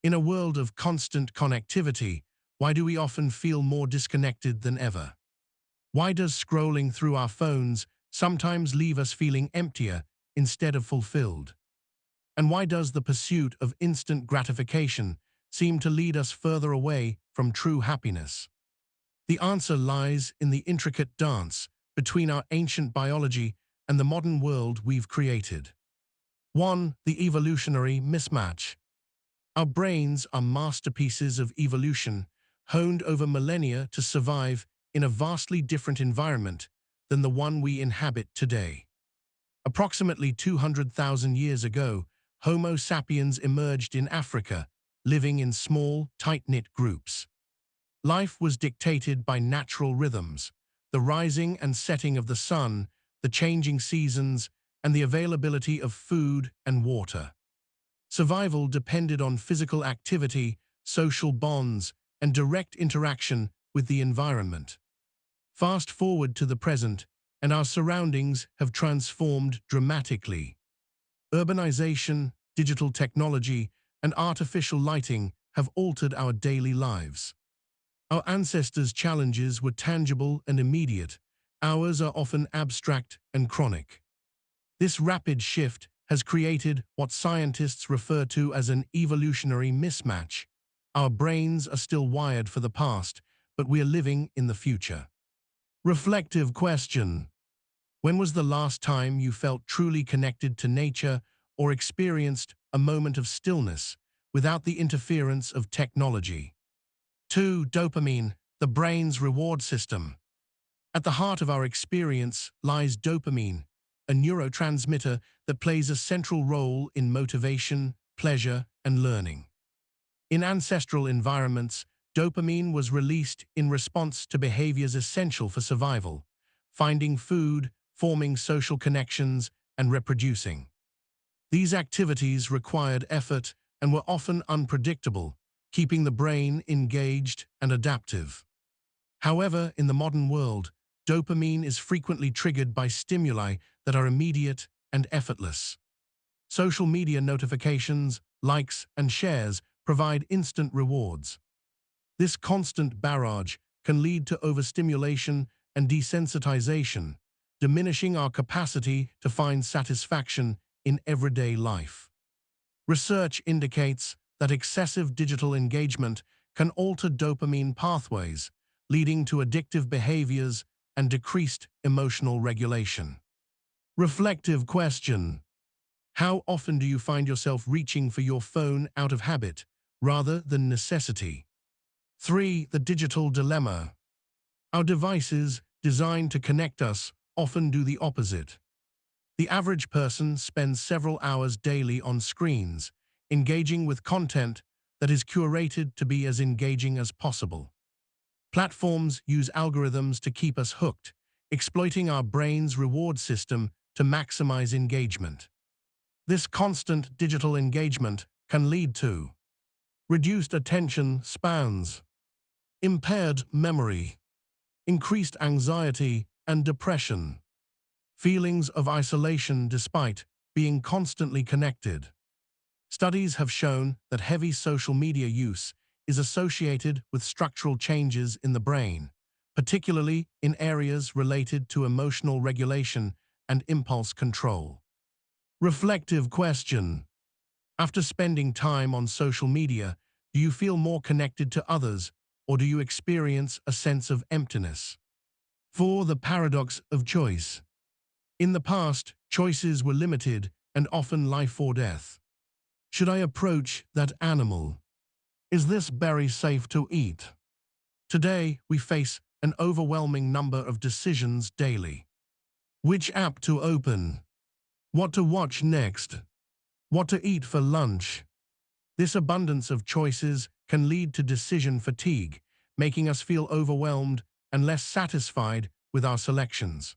In a world of constant connectivity, why do we often feel more disconnected than ever? Why does scrolling through our phones sometimes leave us feeling emptier instead of fulfilled? And why does the pursuit of instant gratification seem to lead us further away from true happiness? The answer lies in the intricate dance between our ancient biology and the modern world we've created. 1. The evolutionary mismatch. Our brains are masterpieces of evolution, honed over millennia to survive in a vastly different environment than the one we inhabit today. Approximately 200,000 years ago, Homo sapiens emerged in Africa, living in small, tight-knit groups. Life was dictated by natural rhythms, the rising and setting of the sun, the changing seasons, and the availability of food and water. Survival depended on physical activity, social bonds, and direct interaction with the environment. Fast forward to the present, and our surroundings have transformed dramatically. Urbanization, digital technology, and artificial lighting have altered our daily lives. Our ancestors' challenges were tangible and immediate. Ours are often abstract and chronic. This rapid shift has created what scientists refer to as an evolutionary mismatch. Our brains are still wired for the past, but we are living in the future. Reflective question. When was the last time you felt truly connected to nature or experienced a moment of stillness without the interference of technology? 2. Dopamine, the brain's reward system. At the heart of our experience lies dopamine, a neurotransmitter that plays a central role in motivation, pleasure, and learning. In ancestral environments, dopamine was released in response to behaviors essential for survival: finding food, forming social connections, and reproducing. These activities required effort and were often unpredictable, keeping the brain engaged and adaptive. However, in the modern world, dopamine is frequently triggered by stimuli that are immediate and effortless. Social media notifications, likes, and shares provide instant rewards. This constant barrage can lead to overstimulation and desensitization, diminishing our capacity to find satisfaction in everyday life. Research indicates that excessive digital engagement can alter dopamine pathways, leading to addictive behaviors and decreased emotional regulation. Reflective question. How often do you find yourself reaching for your phone out of habit rather than necessity? 3. The digital dilemma. Our devices, designed to connect us, often do the opposite. The average person spends several hours daily on screens, engaging with content that is curated to be as engaging as possible. Platforms use algorithms to keep us hooked, exploiting our brain's reward system to maximize engagement. This constant digital engagement can lead to reduced attention spans, impaired memory, increased anxiety and depression, feelings of isolation despite being constantly connected. Studies have shown that heavy social media use is associated with structural changes in the brain, particularly in areas related to emotional regulation and impulse control. Reflective question. After spending time on social media, do you feel more connected to others, or do you experience a sense of emptiness? 4. The paradox of choice. In the past, choices were limited and often life or death. Should I approach that animal? Is this berry safe to eat? Today, we face an overwhelming number of decisions daily. Which app to open? What to watch next? What to eat for lunch? This abundance of choices can lead to decision fatigue, making us feel overwhelmed and less satisfied with our selections.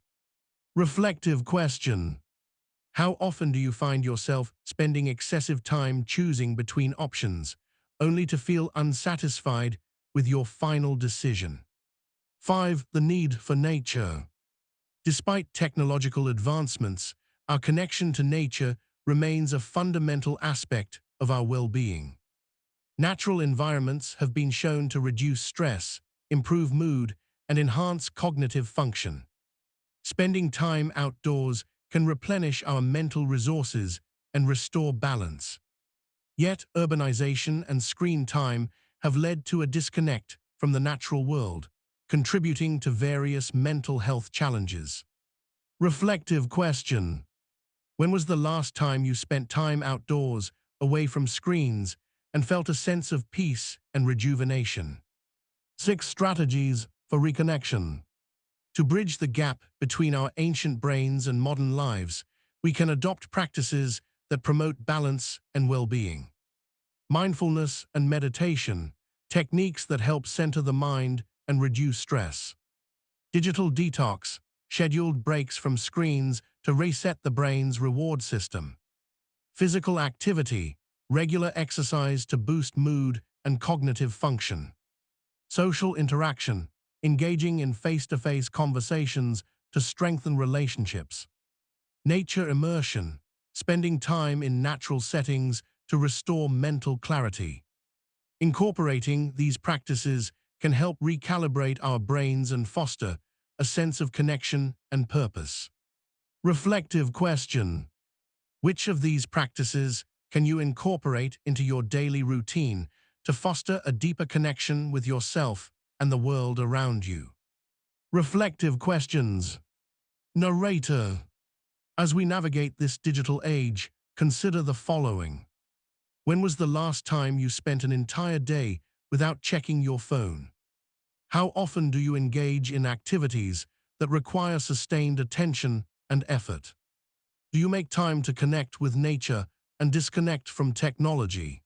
Reflective question. How often do you find yourself spending excessive time choosing between options, only to feel unsatisfied with your final decision? 5. The need for nature. Despite technological advancements, our connection to nature remains a fundamental aspect of our well-being. Natural environments have been shown to reduce stress, improve mood, and enhance cognitive function. Spending time outdoors can replenish our mental resources and restore balance. Yet, urbanization and screen time have led to a disconnect from the natural world, contributing to various mental health challenges. Reflective question. When was the last time you spent time outdoors, away from screens, and felt a sense of peace and rejuvenation? 6 strategies for reconnection. To bridge the gap between our ancient brains and modern lives, we can adopt practices that promote balance and well-being. Mindfulness and meditation, techniques that help center the mind and reduce stress. Digital detox, scheduled breaks from screens to reset the brain's reward system. Physical activity, regular exercise to boost mood and cognitive function. Social interaction, engaging in face-to-face conversations to strengthen relationships. Nature immersion, spending time in natural settings to restore mental clarity. Incorporating these practices can help recalibrate our brains and foster a sense of connection and purpose. Reflective question. Which of these practices can you incorporate into your daily routine to foster a deeper connection with yourself and the world around you? Reflective questions. Narrator. As we navigate this digital age, consider the following. When was the last time you spent an entire day without checking your phone? How often do you engage in activities that require sustained attention and effort? Do you make time to connect with nature and disconnect from technology?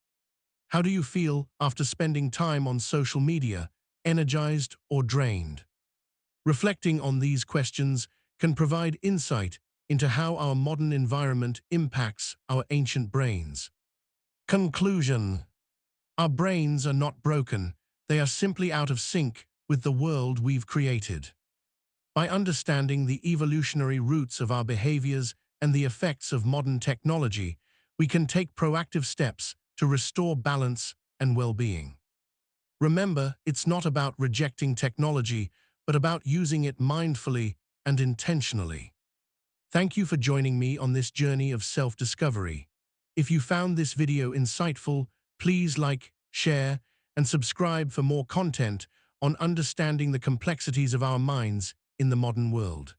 How do you feel after spending time on social media, energized or drained? Reflecting on these questions can provide insight into how our modern environment impacts our ancient brains. Conclusion. Our brains are not broken, they are simply out of sync with the world we've created. By understanding the evolutionary roots of our behaviors and the effects of modern technology, we can take proactive steps to restore balance and well-being. Remember, it's not about rejecting technology, but about using it mindfully and intentionally. Thank you for joining me on this journey of self-discovery. If you found this video insightful, please like, share, and subscribe for more content on understanding the complexities of our minds in the modern world.